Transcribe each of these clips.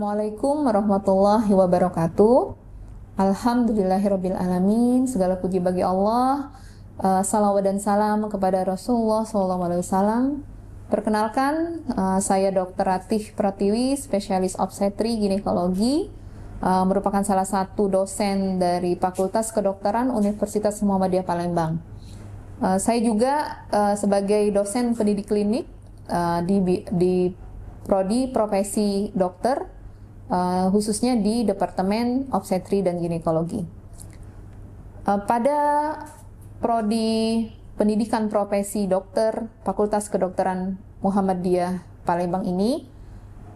Assalamualaikum warahmatullahi wabarakatuh. Alhamdulillahirabbil alamin. Segala puji bagi Allah. Salawat dan salam kepada Rasulullah SAW. Perkenalkan, saya Dr. Ratih Pratiwi, spesialis obstetri ginekologi, merupakan salah satu dosen dari Fakultas Kedokteran Universitas Muhammadiyah Palembang. Saya juga sebagai dosen pendidik klinik di prodi profesi dokter, khususnya di Departemen Obstetri dan Ginekologi. Pada prodi pendidikan profesi dokter Fakultas Kedokteran Muhammadiyah Palembang ini,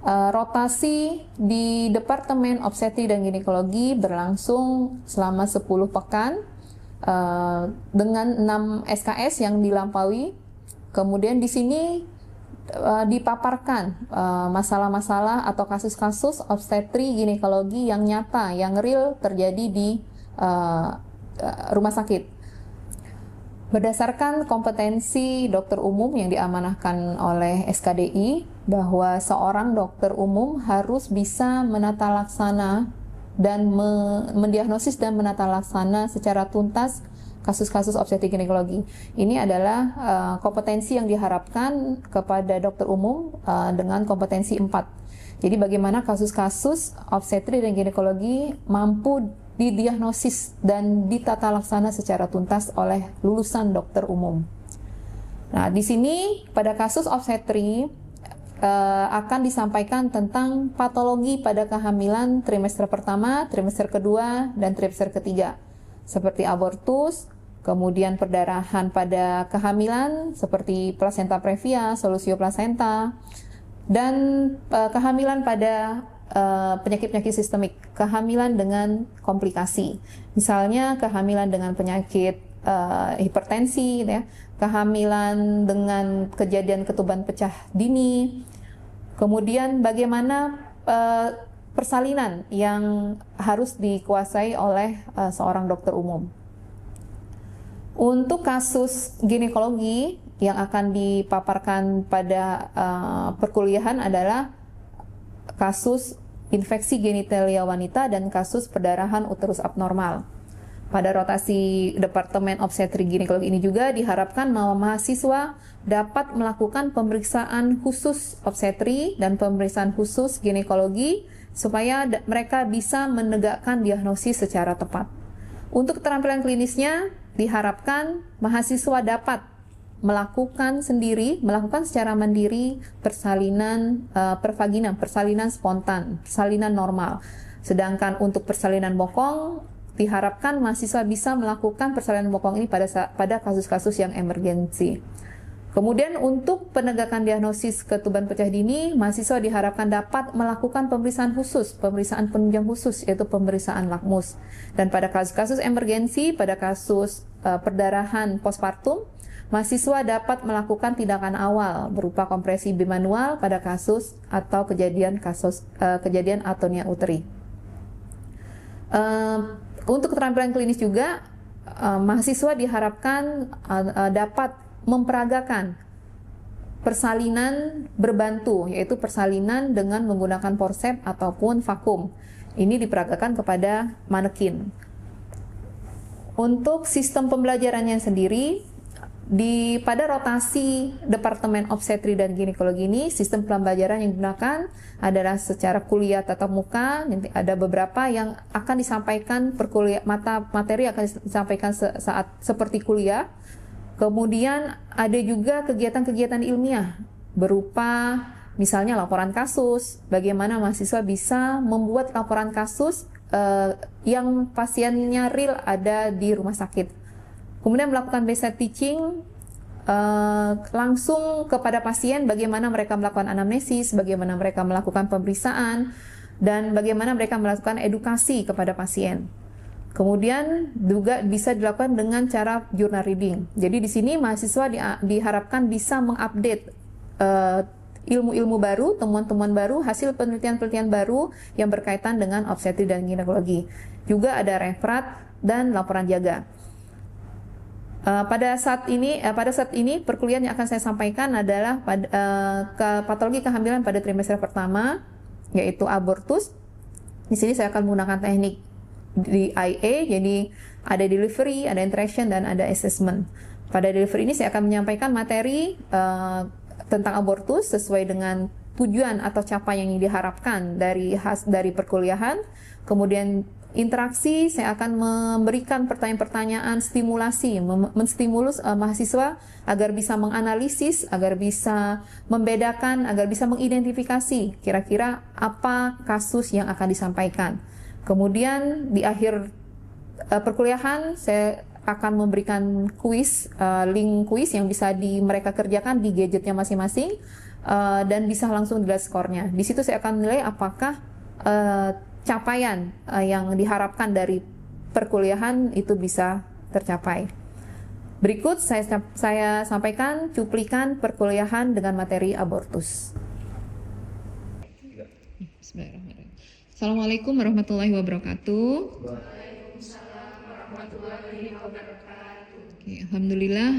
rotasi di Departemen Obstetri dan Ginekologi berlangsung selama 10 pekan dengan 6 SKS yang dilampaui. Kemudian di sini dipaparkan masalah-masalah atau kasus-kasus obstetri ginekologi yang nyata, yang real terjadi di rumah sakit. Berdasarkan kompetensi dokter umum yang diamanahkan oleh SKDI, bahwa seorang dokter umum harus bisa menata laksana dan mendiagnosis dan menata laksana secara tuntas kasus-kasus obstetri ginekologi. Ini adalah kompetensi yang diharapkan kepada dokter umum dengan kompetensi 4. Jadi bagaimana kasus-kasus obstetri dan ginekologi mampu didiagnosis dan ditata laksana secara tuntas oleh lulusan dokter umum. Nah, di sini pada kasus obstetri akan disampaikan tentang patologi pada kehamilan trimester pertama, trimester kedua, dan trimester ketiga, seperti abortus, kemudian perdarahan pada kehamilan seperti plasenta previa, solusio plasenta, dan kehamilan pada penyakit-penyakit sistemik, kehamilan dengan komplikasi. Misalnya kehamilan dengan penyakit hipertensi, ya, kehamilan dengan kejadian ketuban pecah dini, kemudian bagaimana persalinan yang harus dikuasai oleh seorang dokter umum. Untuk kasus ginekologi yang akan dipaparkan pada perkuliahan adalah kasus infeksi genitalia wanita dan kasus perdarahan uterus abnormal. Pada rotasi Departemen Obstetri Ginekologi ini juga diharapkan bahwa mahasiswa dapat melakukan pemeriksaan khusus obstetri dan pemeriksaan khusus ginekologi supaya mereka bisa menegakkan diagnosis secara tepat. Untuk keterampilan klinisnya, diharapkan mahasiswa dapat melakukan secara mandiri persalinan pervaginam, persalinan spontan, persalinan normal. Sedangkan untuk persalinan bokong, diharapkan mahasiswa bisa melakukan persalinan bokong ini pada kasus-kasus yang emergensi. Kemudian untuk penegakan diagnosis ketuban pecah dini, mahasiswa diharapkan dapat melakukan pemeriksaan khusus, pemeriksaan penunjang khusus, yaitu pemeriksaan lakmus. Dan pada kasus-kasus emergensi, pada kasus perdarahan postpartum, mahasiswa dapat melakukan tindakan awal berupa kompresi bimanual pada kasus atau kejadian atonia uteri. Untuk keterampilan klinis juga, mahasiswa diharapkan dapat memperagakan persalinan berbantu, yaitu persalinan dengan menggunakan forceps ataupun vakum. Ini diperagakan kepada manekin. Untuk sistem pembelajarannya sendiri, pada rotasi Departemen Obstetri dan Ginekologi ini, sistem pembelajaran yang digunakan adalah secara kuliah tatap muka. Nanti ada beberapa yang akan disampaikan materi akan disampaikan saat seperti kuliah. Kemudian ada juga kegiatan-kegiatan ilmiah berupa misalnya laporan kasus, bagaimana mahasiswa bisa membuat laporan kasus yang pasiennya real ada di rumah sakit. Kemudian melakukan bedside teaching langsung kepada pasien, bagaimana mereka melakukan anamnesis, bagaimana mereka melakukan pemeriksaan, dan bagaimana mereka melakukan edukasi kepada pasien. Kemudian juga bisa dilakukan dengan cara journal reading. Jadi di sini mahasiswa diharapkan bisa mengupdate ilmu-ilmu baru, temuan-temuan baru, hasil penelitian-penelitian baru yang berkaitan dengan obstetri dan ginekologi. Juga ada referat dan laporan jaga. Pada saat ini perkuliahan yang akan saya sampaikan adalah patologi kehamilan pada trimester pertama, yaitu abortus. Di sini saya akan menggunakan teknik DIA, jadi ada delivery, ada interaction, dan ada assessment. Pada delivery ini saya akan menyampaikan materi tentang abortus sesuai dengan tujuan atau capaian yang diharapkan dari perkuliahan. Kemudian interaksi, saya akan memberikan pertanyaan-pertanyaan stimulasi, menstimulus mahasiswa agar bisa menganalisis, agar bisa membedakan, agar bisa mengidentifikasi kira-kira apa kasus yang akan disampaikan. Kemudian di akhir perkuliahan saya akan memberikan kuis, link kuis yang bisa mereka kerjakan di gadgetnya masing-masing, dan bisa langsung dilihat skornya. Di situ saya akan menilai apakah capaian yang diharapkan dari perkuliahan itu bisa tercapai. Berikut saya sampaikan cuplikan perkuliahan dengan materi abortus. Bismillahirrahmanirrahim. Assalamualaikum warahmatullahi wabarakatuh. Oke, alhamdulillah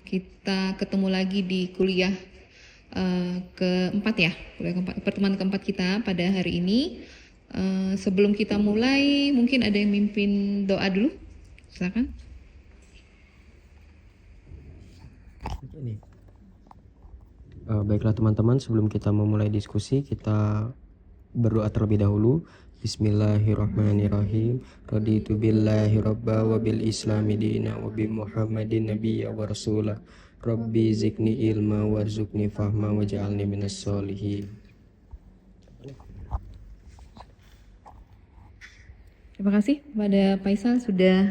kita ketemu lagi di kuliah keempat ya, pertemuan keempat kita pada hari ini. Sebelum kita mulai, mungkin ada yang mimpin doa dulu, silakan. Baiklah teman-teman, sebelum kita memulai diskusi, kita berdoa terlebih dahulu. Bismillahirrahmanirrahim. Raditu billahi rabba wa bil islami dina wa bi muhammadin nabiyya wa rasulah. Rabbi zikni ilma warzuqni fahma waj'alni minas solihin. Terima kasih kepada Faisal sudah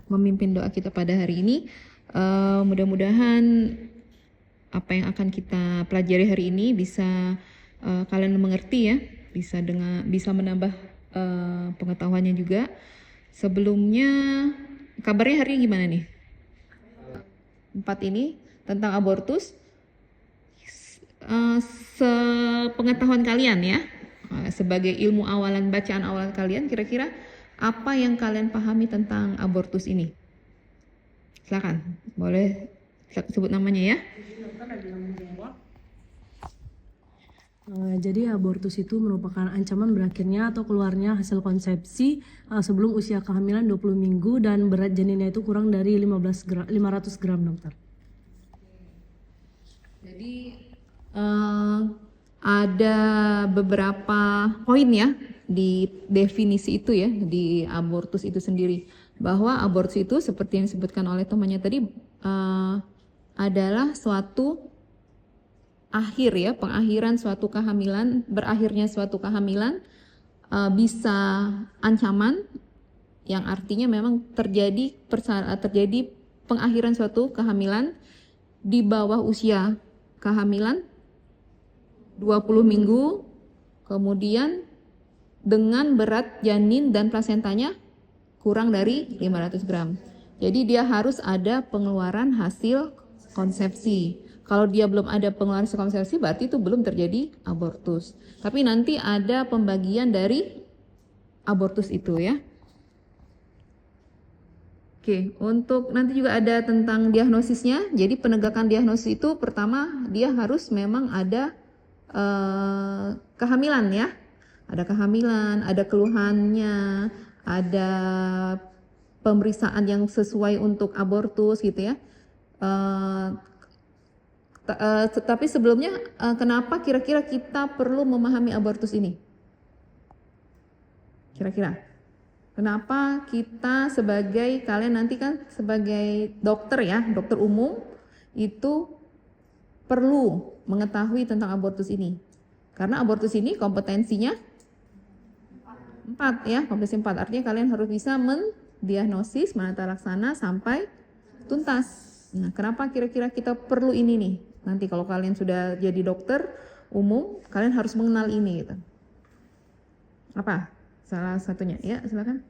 memimpin doa kita pada hari ini. Mudah-mudahan apa yang akan kita pelajari hari ini bisa kalian mengerti ya, bisa menambah pengetahuannya juga. Sebelumnya kabarnya hari ini gimana nih? 4 ini tentang abortus. Sepengetahuan kalian ya, sebagai ilmu awalan, bacaan awalan kalian, kira-kira apa yang kalian pahami tentang abortus ini? Silakan, boleh sebut namanya ya. Jadi abortus itu merupakan ancaman berakhirnya atau keluarnya hasil konsepsi sebelum usia kehamilan 20 minggu dan berat janinnya itu kurang dari 500 gram, dokter. Jadi ada beberapa poin ya di definisi itu ya, di abortus itu sendiri, bahwa abortus itu seperti yang disebutkan oleh temannya tadi adalah suatu akhir ya, pengakhiran suatu kehamilan, berakhirnya suatu kehamilan, bisa ancaman yang artinya memang terjadi pengakhiran suatu kehamilan di bawah usia kehamilan 20 minggu, kemudian dengan berat janin dan plasentanya kurang dari 500 gram. Jadi dia harus ada pengeluaran hasil konsepsi. Kalau dia belum ada pengeluaran hasil konsepsi, berarti itu belum terjadi abortus. Tapi nanti ada pembagian dari abortus itu ya. Oke, untuk nanti juga ada tentang diagnosisnya. Jadi penegakan diagnosis itu pertama dia harus memang ada kehamilan ya. Ada kehamilan, ada keluhannya, ada pemeriksaan yang sesuai untuk abortus gitu ya. Tapi sebelumnya kenapa kira-kira kita perlu memahami abortus ini? Kira-kira kenapa kita sebagai, kalian nanti kan sebagai dokter ya, dokter umum itu perlu mengetahui tentang abortus ini. Karena abortus ini kompetensinya 4 ya, kompetensi 4. Artinya kalian harus bisa mendiagnosis, menata laksana sampai tuntas. Nah, kenapa kira-kira kita perlu ini nih? Nanti kalau kalian sudah jadi dokter umum, kalian harus mengenal ini gitu. Apa? Salah satunya, ya silakan.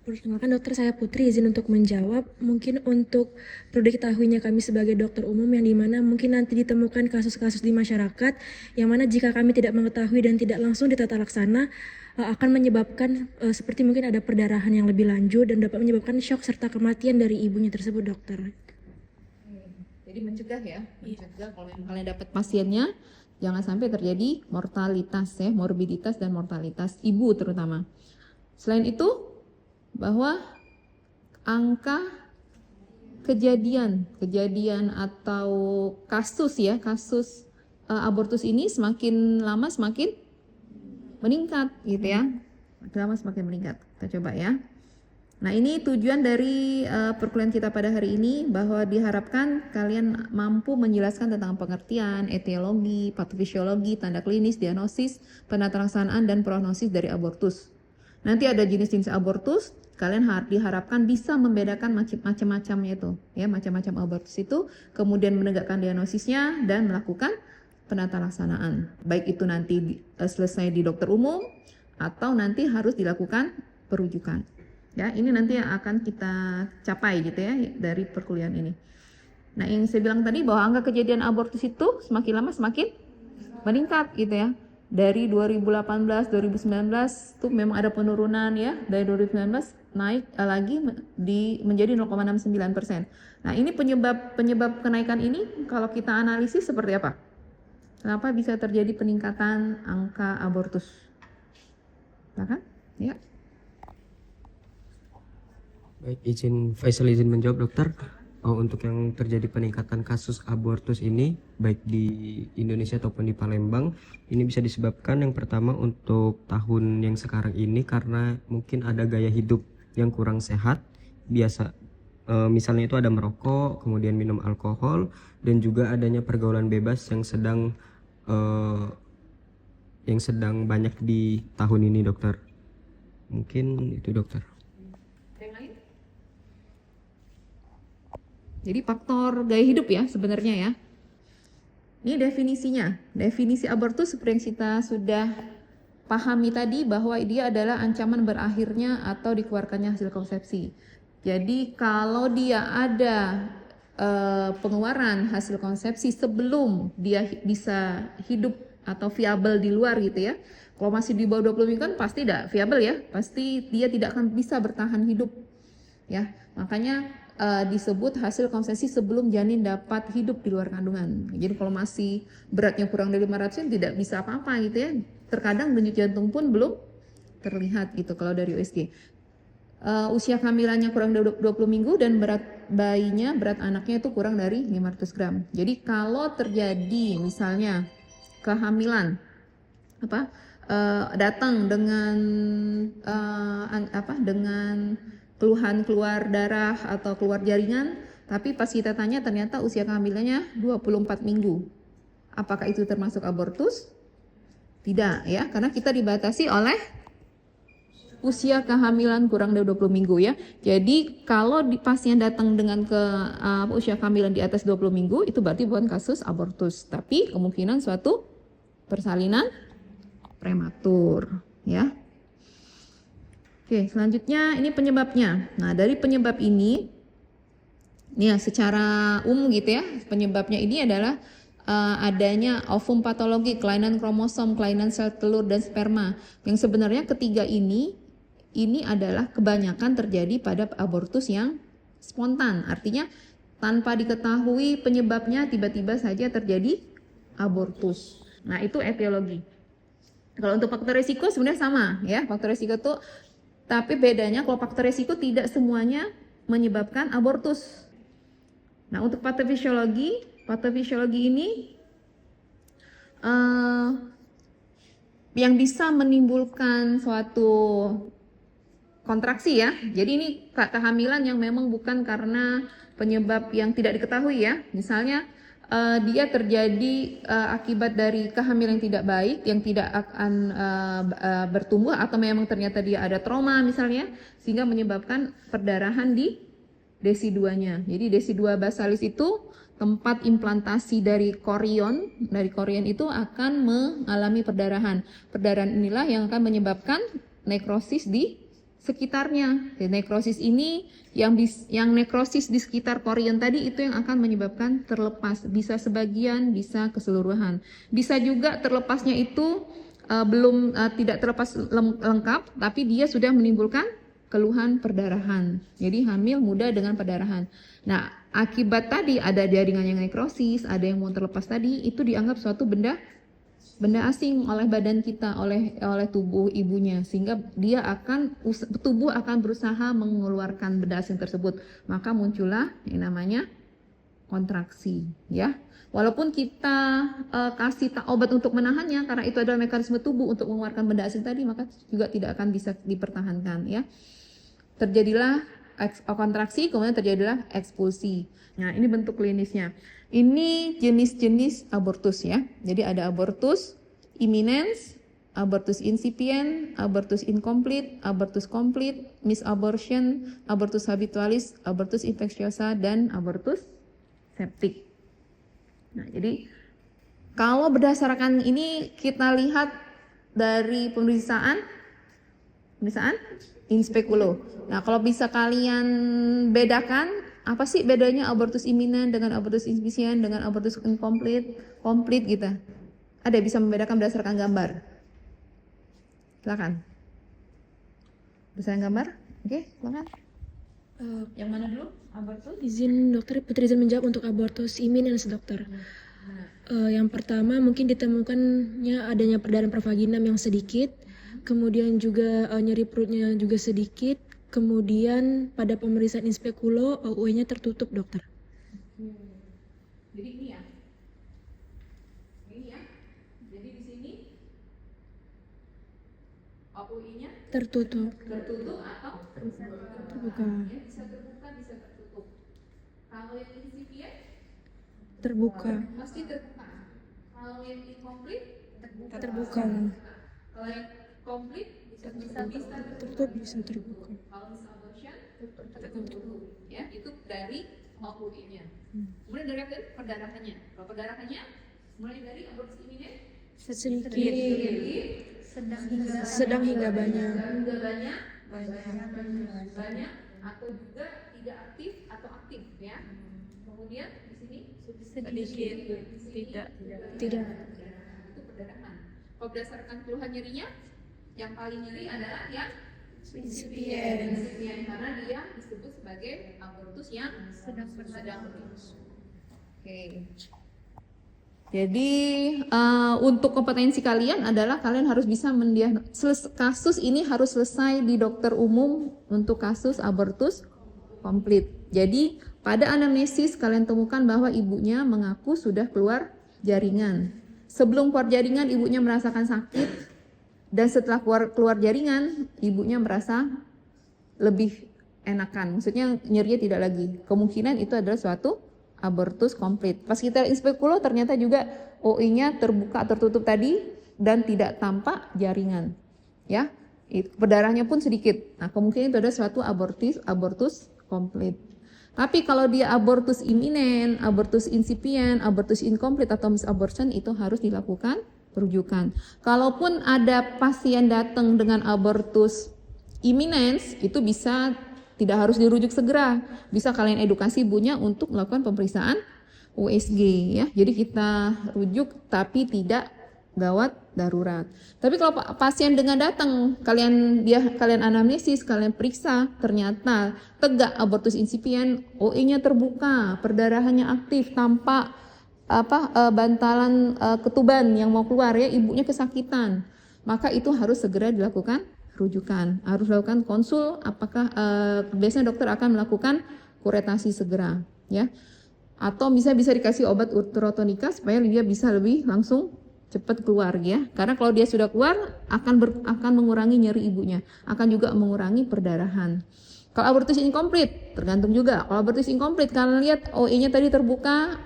Perkenalkan dokter, saya Putri, izin untuk menjawab. Mungkin untuk perlu diketahuinya kami sebagai dokter umum yang dimana mungkin nanti ditemukan kasus-kasus di masyarakat yang mana jika kami tidak mengetahui dan tidak langsung ditata laksana akan menyebabkan seperti mungkin ada perdarahan yang lebih lanjut dan dapat menyebabkan shock serta kematian dari ibunya tersebut, dokter. Jadi mencegah ya, mencegah kalau memang kalian dapat pasiennya, jangan sampai terjadi mortalitas ya, morbiditas dan mortalitas ibu terutama. Selain itu, bahwa angka kejadian atau kasus abortus ini semakin lama semakin meningkat gitu ya. Semakin lama semakin meningkat. Kita coba ya. Nah, ini tujuan dari perkuliahan kita pada hari ini, bahwa diharapkan kalian mampu menjelaskan tentang pengertian, etiologi, patofisiologi, tanda klinis, diagnosis, penatalaksanaan dan prognosis dari abortus. Nanti ada jenis-jenis abortus, kalian diharapkan bisa membedakan macam-macamnya itu, ya, macam-macam abortus itu, kemudian menegakkan diagnosisnya dan melakukan penatalaksanaan. Baik itu nanti selesai di dokter umum atau nanti harus dilakukan perujukan. Ya, ini nanti yang akan kita capai gitu ya dari perkuliahan ini. Nah, yang saya bilang tadi bahwa angka kejadian abortus itu semakin lama semakin meningkat gitu ya. Dari 2018, 2019 tuh memang ada penurunan ya. Dari 2019 naik lagi menjadi 0,69%. Nah, ini penyebab kenaikan ini kalau kita analisis seperti apa? Kenapa bisa terjadi peningkatan angka abortus? Silakan, ya. Baik, Faisal izin menjawab dokter. Untuk yang terjadi peningkatan kasus abortus ini baik di Indonesia ataupun di Palembang, ini bisa disebabkan yang pertama untuk tahun yang sekarang ini karena mungkin ada gaya hidup yang kurang sehat. Misalnya itu ada merokok, kemudian minum alkohol, dan juga adanya pergaulan bebas yang sedang banyak di tahun ini dokter. Mungkin itu dokter. Jadi faktor gaya hidup ya sebenarnya ya. Ini definisinya. Definisi abortus seperti yang kita sudah pahami tadi, bahwa dia adalah ancaman berakhirnya atau dikeluarkannya hasil konsepsi. Jadi kalau dia ada pengeluaran hasil konsepsi sebelum dia bisa hidup atau viabel di luar gitu ya. Kalau masih di bawah 20 minggu kan pasti tidak viabel ya. Pasti dia tidak akan bisa bertahan hidup. Ya, makanya disebut hasil konsepsi sebelum janin dapat hidup di luar kandungan. Jadi kalau masih beratnya kurang dari 500 tidak bisa apa-apa gitu ya. Terkadang denyut jantung pun belum terlihat gitu kalau dari USG. Usia kehamilannya kurang dari 20 minggu dan berat anaknya itu kurang dari 500 gram. Jadi kalau terjadi misalnya kehamilan datang dengan dengan keluhan keluar darah atau keluar jaringan, tapi pas kita tanya ternyata usia kehamilannya 24 minggu. Apakah itu termasuk abortus? Tidak ya, karena kita dibatasi oleh usia kehamilan kurang dari 20 minggu ya. Jadi kalau pasien datang dengan usia kehamilan di atas 20 minggu, itu berarti bukan kasus abortus, tapi kemungkinan suatu persalinan prematur ya. Oke, selanjutnya ini penyebabnya. Nah, dari penyebab ini ya secara umum gitu ya, penyebabnya ini adalah adanya ovum patologi, kelainan kromosom, kelainan sel telur dan sperma. Yang sebenarnya ketiga ini adalah kebanyakan terjadi pada abortus yang spontan. Artinya tanpa diketahui penyebabnya tiba-tiba saja terjadi abortus. Nah, itu etiologi. Kalau untuk faktor risiko sebenarnya sama ya. Faktor risiko itu, tapi bedanya kalau faktor risiko tidak semuanya menyebabkan abortus. Nah, untuk patofisiologi ini yang bisa menimbulkan suatu kontraksi ya. Jadi ini kehamilan yang memang bukan karena penyebab yang tidak diketahui ya. Misalnya dia terjadi akibat dari kehamilan yang tidak baik, yang tidak akan bertumbuh, atau memang ternyata dia ada trauma misalnya, sehingga menyebabkan perdarahan di desi-2-nya. Jadi desi-2 basalis itu tempat implantasi dari korion. Dari korion itu akan mengalami perdarahan. Perdarahan inilah yang akan menyebabkan nekrosis di sekitarnya. Jadi, nekrosis ini yang nekrosis di sekitar korion tadi itu yang akan menyebabkan terlepas. Bisa sebagian, bisa keseluruhan. Bisa juga terlepasnya itu tidak terlepas lengkap, tapi dia sudah menimbulkan keluhan perdarahan. Jadi hamil muda dengan perdarahan. Nah, akibat tadi ada jaringan yang nekrosis, ada yang mau terlepas tadi, itu dianggap suatu benda asing oleh badan kita, oleh tubuh ibunya, sehingga tubuh akan berusaha mengeluarkan benda asing tersebut. Maka muncullah yang namanya kontraksi, ya. Walaupun kita kasih obat untuk menahannya, karena itu adalah mekanisme tubuh untuk mengeluarkan benda asing tadi, maka juga tidak akan bisa dipertahankan, ya. Terjadilah kontraksi, kemudian terjadilah ekspulsi. Nah, ini bentuk klinisnya. Ini jenis-jenis abortus, ya. Jadi ada abortus imminens, abortus incipient, abortus incomplete, abortus complete, misabortion, abortus habitualis, abortus infecciosa, dan abortus septik. Nah, jadi kalau berdasarkan ini kita lihat dari pemeriksaan in speculo. Nah, kalau bisa kalian bedakan, apa sih bedanya abortus imminent dengan abortus incipient dengan abortus incomplete, complete gitu? Ada bisa membedakan berdasarkan gambar? Silakan. Berdasarkan gambar? Oke, silakan. Yang mana dulu? Abortus? Izin dokter, Putri izin menjawab untuk abortus imminens dokter. Yang pertama mungkin ditemukannya adanya perdarahan provaginam yang sedikit, kemudian juga nyeri perutnya juga sedikit, kemudian pada pemeriksaan in speculo OUI-nya tertutup dokter. Jadi ini ya. Jadi di sini OUI-nya Tertutup atau terbuka. Ya, bisa terbuka, bisa tertutup. Kalau yang incipient Terbuka. pasti terbuka. Kalau yang incomplete Terbuka. Kalau yang complete bisa Tertutup bisa terbuka. Kalau misabortion tertutup. Ya, itu dari OUI-nya. Kemudian dari perdarahannya. Kalau perdarahannya mulai dari abortus imminent Sedikit. sedang hingga banyak. banyak atau juga tidak aktif atau aktif, ya. Kemudian di sini sedikit, Tidak. itu perdarahan. Kalau berdasarkan keluhan nyerinya, yang paling nyeri adalah yang incipient, karena dia disebut sebagai abortus yang sedang berlangsung. Oke. Jadi untuk kompetensi kalian adalah kalian harus bisa kasus ini harus selesai di dokter umum untuk kasus abortus komplit. Jadi pada anamnesis kalian temukan bahwa ibunya mengaku sudah keluar jaringan. Sebelum keluar jaringan ibunya merasakan sakit, dan setelah keluar jaringan ibunya merasa lebih enakan. Maksudnya nyerinya tidak lagi. Kemungkinan itu adalah suatu abortus komplit. Pas kita in speculo ternyata juga OI-nya terbuka tertutup tadi dan tidak tampak jaringan. Ya. Berdarahnya pun sedikit. Nah, kemungkinan itu adalah suatu abortus komplit. Tapi kalau dia abortus imminent, abortus incipient, abortus incomplete atau misabortion itu harus dilakukan rujukan. Kalaupun ada pasien datang dengan abortus imminence itu bisa tidak harus dirujuk segera, bisa kalian edukasi ibunya untuk melakukan pemeriksaan USG, ya. Jadi kita rujuk tapi tidak gawat darurat. Tapi kalau pasien dengan datang, kalian anamnesis, kalian periksa, ternyata tegak abortus incipient, OI-nya terbuka, perdarahannya aktif, tampak bantalan ketuban yang mau keluar, ya, ibunya kesakitan, maka itu harus segera dilakukan rujukan, harus lakukan konsul. Apakah biasanya dokter akan melakukan kuretasi segera, ya, atau bisa dikasih obat uterotonika supaya dia bisa lebih langsung cepat keluar, ya, karena kalau dia sudah keluar akan mengurangi nyeri ibunya, akan juga mengurangi perdarahan. Kalau abortus incomplete tergantung juga. Kalau abortus incomplete kalian lihat OE-nya tadi terbuka,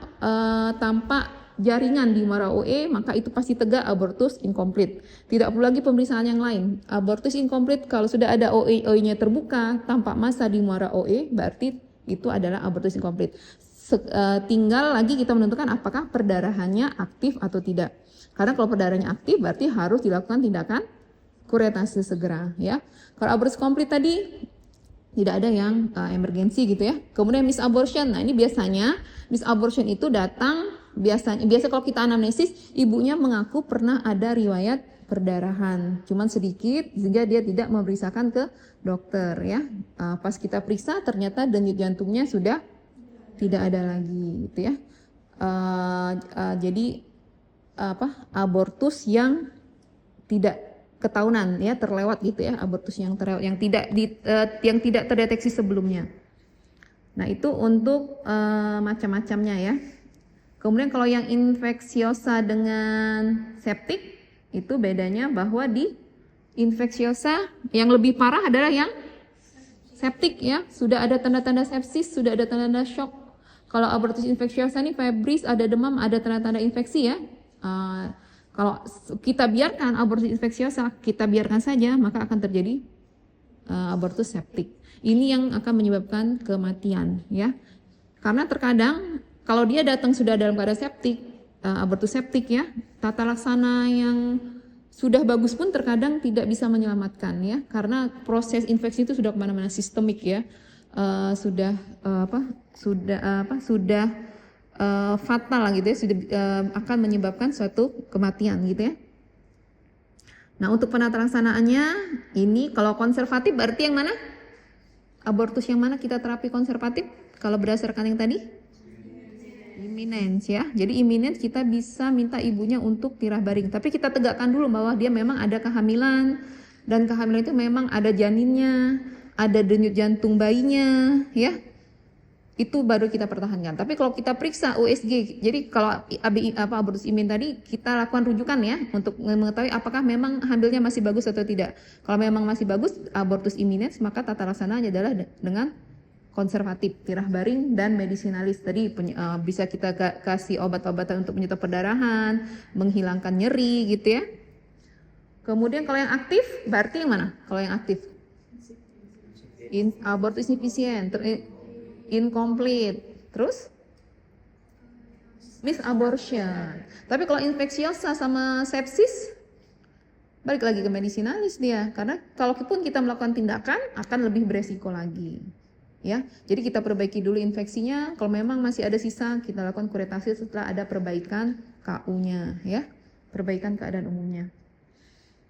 tampak jaringan di muara OE, maka itu pasti tegak abortus incomplete. Tidak perlu lagi pemeriksaan yang lain. Abortus incomplete kalau sudah ada OE-nya terbuka, tampak massa di muara OE, berarti itu adalah abortus incomplete. Tinggal lagi kita menentukan apakah perdarahannya aktif atau tidak. Karena kalau perdarahannya aktif berarti harus dilakukan tindakan kuretasi segera, ya. Kalau abortus complete tadi tidak ada yang emergensi gitu, ya. Kemudian misabortion. Nah, ini biasanya misabortion itu datang biasa kalau kita anamnesis ibunya mengaku pernah ada riwayat perdarahan, cuman sedikit sehingga dia tidak memeriksakan ke dokter ya. Pas kita periksa ternyata denyut jantungnya sudah tidak ada lagi gitu ya. Jadi abortus yang tidak ketahuan ya, terlewat gitu ya, abortus yang terlewat, yang tidak terdeteksi sebelumnya. Nah itu untuk macam-macamnya ya. Kemudian kalau yang infeksiosa dengan septik itu bedanya bahwa di infeksiosa yang lebih parah adalah yang septik ya, sudah ada tanda-tanda sepsis, sudah ada tanda-tanda shock. Kalau abortus infeksiosa ini febris, ada demam, ada tanda-tanda infeksi ya. Kalau kita biarkan abortus infeksiosa, kita biarkan saja, maka akan terjadi abortus septik. Ini yang akan menyebabkan kematian ya. Karena terkadang kalau dia datang sudah dalam keadaan septik, abortus septik ya, tata laksana yang sudah bagus pun terkadang tidak bisa menyelamatkan ya, karena proses infeksi itu sudah kemana-mana, sistemik ya, sudah fatal gitu ya, sudah akan menyebabkan suatu kematian gitu ya. Nah untuk penata laksanaannya ini kalau konservatif berarti yang mana? Abortus yang mana kita terapi konservatif? Kalau berdasarkan yang tadi? Imminence ya. Jadi imminence kita bisa minta ibunya untuk tirah baring. Tapi kita tegakkan dulu bahwa dia memang ada kehamilan, dan kehamilan itu memang ada janinnya, ada denyut jantung bayinya, ya. Itu baru kita pertahankan. Tapi kalau kita periksa USG, jadi kalau abortus imin tadi kita lakukan rujukan ya untuk mengetahui apakah memang hamilnya masih bagus atau tidak. Kalau memang masih bagus abortus imminens, maka tata laksananya adalah dengan konservatif, tirah baring dan medisinalis. Tadi bisa kita kasih obat-obatan untuk menyetop perdarahan, menghilangkan nyeri gitu ya. Kemudian kalau yang aktif berarti yang mana? Kalau yang aktif abortus insufisien, incomplete, terus misabortion. Tapi kalau infeksiosa sama sepsis, balik lagi ke medisinalis dia, karena kalaupun kita melakukan tindakan akan lebih beresiko lagi. Ya, jadi kita perbaiki dulu infeksinya. Kalau memang masih ada sisa, kita lakukan kuretasi setelah ada perbaikan KU-nya, ya, perbaikan keadaan umumnya.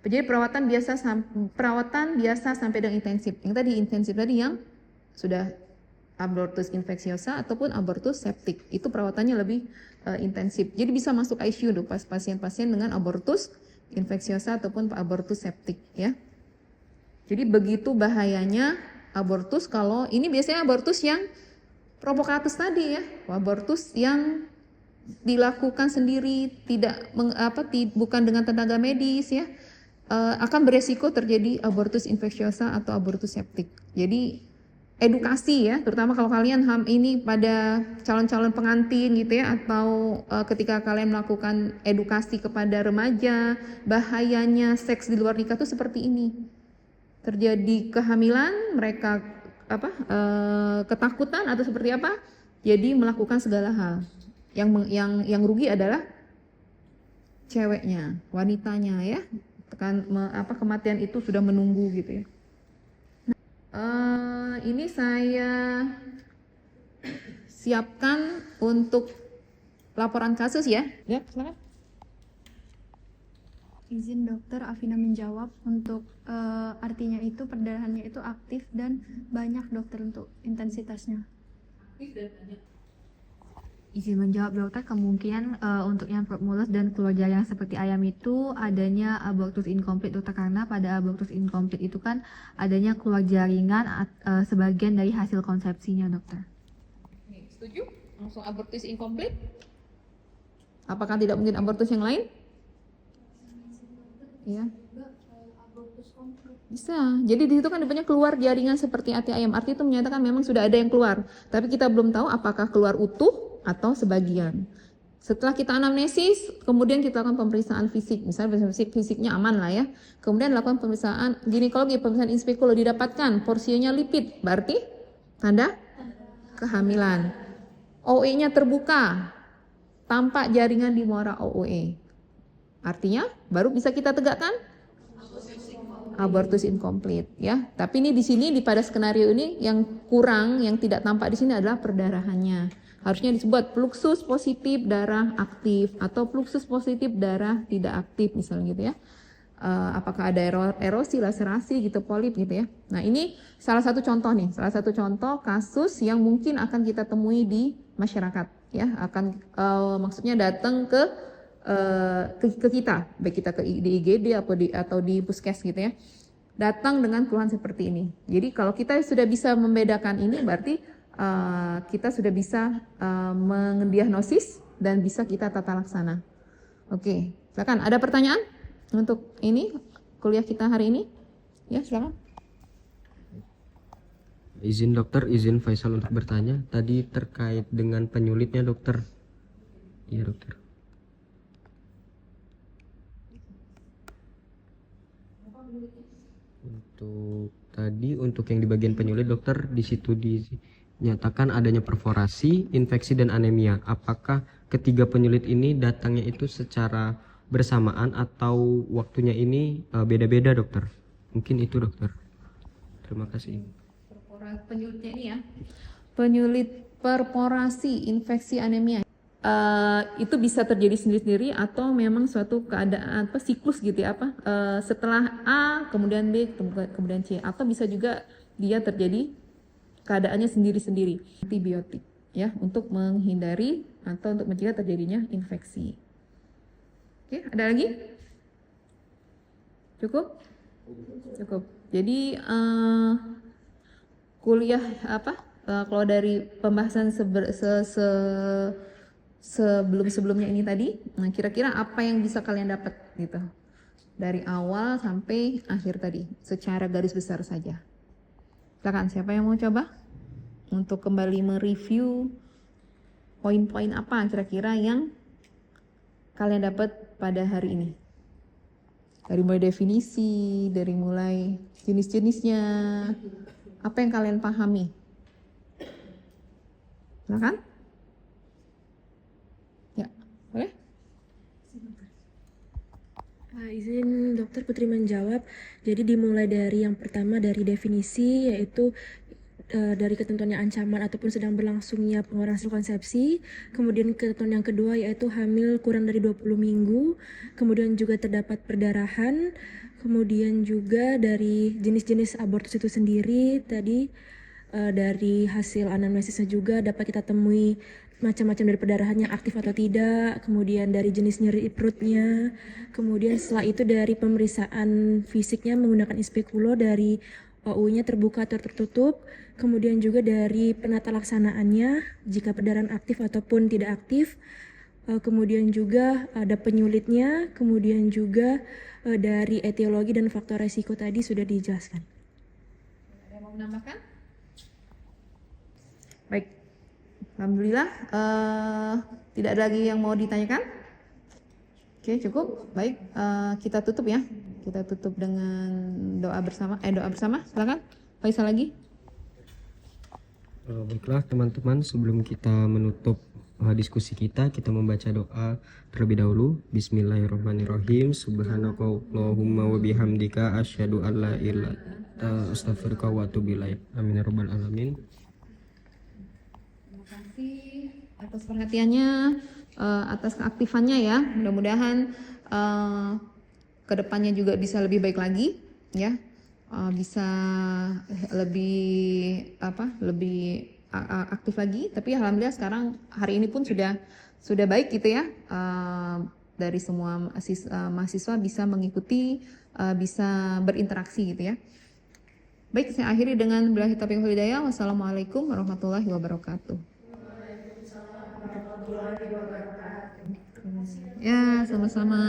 Jadi perawatan biasa sampai dengan intensif. Yang tadi intensif tadi yang sudah abortus infeksiosa ataupun abortus septik, itu perawatannya lebih intensif. Jadi bisa masuk ICU tuh pas pasien-pasien dengan abortus infeksiosa ataupun abortus septik, ya. Jadi begitu bahayanya abortus kalau ini biasanya abortus yang provokatus tadi ya, abortus yang dilakukan sendiri, bukan dengan tenaga medis ya, akan beresiko terjadi abortus infeksiosa atau abortus septik. Jadi edukasi ya, terutama kalau kalian ini pada calon-calon pengantin gitu ya, atau ketika kalian melakukan edukasi kepada remaja, bahayanya seks di luar nikah itu seperti ini. Terjadi kehamilan, mereka ketakutan atau seperti apa, jadi melakukan segala hal. Yang rugi adalah ceweknya, wanitanya ya, kematian itu sudah menunggu gitu ya. Ini saya siapkan untuk laporan kasus ya. Ya, silakan. Izin dokter, Afina menjawab untuk artinya itu perdarahannya itu aktif dan banyak dokter untuk intensitasnya. Izin menjawab dokter, kemungkinan untuk yang mulus dan keluar jalan seperti ayam itu adanya abortus incomplete dokter, karena pada abortus incomplete itu kan adanya keluar jaringan sebagian dari hasil konsepsinya dokter. Setuju? Langsung abortus incomplete? Apakah tidak mungkin abortus yang lain? Ya. Bisa. Jadi di situ kan banyak keluar jaringan seperti hati ayam. Arti itu menyatakan memang sudah ada yang keluar. Tapi kita belum tahu apakah keluar utuh atau sebagian. Setelah kita anamnesis, kemudian kita lakukan pemeriksaan fisik. Misalnya fisiknya aman lah ya. Kemudian lakukan pemeriksaan ginekologi, pemeriksaan inspekologi, didapatkan porsinya lipid. Berarti tanda kehamilan. OE-nya terbuka. Tampak jaringan di muara OE. Artinya baru bisa kita tegakkan abortus incomplete ya. Tapi ini di sini pada skenario ini yang kurang, yang tidak tampak di sini adalah perdarahannya. Harusnya disebut fluksus positif darah aktif atau fluksus positif darah tidak aktif misalnya gitu ya. apakah ada erosi, laserasi gitu, polip gitu ya. Nah ini salah satu contoh nih, salah satu contoh kasus yang mungkin akan kita temui di masyarakat ya, akan maksudnya datang ke kita, baik kita di IGD atau di puskes gitu ya, datang dengan keluhan seperti ini. Jadi kalau kita sudah bisa membedakan ini, berarti kita sudah bisa mendiagnosis dan bisa kita tata laksana. Oke, silakan. Ada pertanyaan untuk ini kuliah kita hari ini? Ya, silakan. Izin dokter, izin Faisal untuk bertanya. Tadi terkait dengan penyulitnya dokter. Iya dokter. Untuk yang di bagian penyulit dokter, di situ dinyatakan adanya perforasi, infeksi dan anemia. Apakah ketiga penyulit ini datangnya itu secara bersamaan atau waktunya ini beda-beda dokter? Mungkin itu dokter. Terima kasih. Penyulitnya ini ya, penyulit perforasi, infeksi, anemia. Itu bisa terjadi sendiri-sendiri atau memang suatu keadaan siklus gitu ya, setelah A kemudian B kemudian C, atau bisa juga dia terjadi keadaannya sendiri-sendiri. Antibiotik ya, untuk menghindari atau untuk mencegah terjadinya infeksi. Oke, ada lagi? Cukup? Jadi kuliah kalau dari pembahasan sebelum-sebelumnya ini tadi, nah kira-kira apa yang bisa kalian dapat gitu dari awal sampai akhir tadi secara garis besar saja. Silakan, siapa yang mau coba untuk kembali mereview poin-poin apa kira-kira yang kalian dapat pada hari ini? Dari mulai definisi, dari mulai jenis-jenisnya, apa yang kalian pahami? Silakan. Ya, boleh? Izin dokter Putri menjawab. Jadi dimulai dari yang pertama dari definisi, yaitu dari ketentuannya ancaman ataupun sedang berlangsungnya pengeluaran hasil konsepsi. Kemudian ketentuan yang kedua yaitu hamil kurang dari 20 minggu. Kemudian juga terdapat perdarahan. Kemudian juga dari jenis-jenis abortus itu sendiri. Tadi dari hasil anamnesisnya juga dapat kita temui macam-macam dari perdarahannya aktif atau tidak. Kemudian dari jenis nyeri perutnya. Kemudian setelah itu dari pemeriksaan fisiknya menggunakan inspekulo dari OU-nya terbuka atau tertutup. Kemudian juga dari penata laksanaannya jika perdarahan aktif ataupun tidak aktif. Kemudian juga ada penyulitnya, kemudian juga dari etiologi dan faktor resiko tadi sudah dijelaskan. Ada yang mau menambahkan? Baik, alhamdulillah tidak ada lagi yang mau ditanyakan. Oke, cukup. Baik, kita tutup ya. Kita tutup dengan doa bersama. Silakan. Faisal lagi. Baiklah teman-teman, sebelum kita menutup diskusi kita membaca doa terlebih dahulu. Bismillahirrahmanirrahim. Subhanakallahumma wa bihamdika asyhadu an la ilaha illa anta astaghfiruka wa atubu ilaik. Amin ya rabbal alamin. Terima kasih atas perhatiannya, atas keaktifannya ya. Mudah-mudahan kedepannya juga bisa lebih baik lagi ya. Bisa lebih aktif lagi, tapi alhamdulillah sekarang hari ini pun sudah baik gitu ya, dari semua mahasiswa bisa mengikuti, bisa berinteraksi gitu ya. Baik, saya akhiri dengan billahi taufiq wal hidayah. Wassalamualaikum warahmatullahi wabarakatuh. Ya, sama-sama.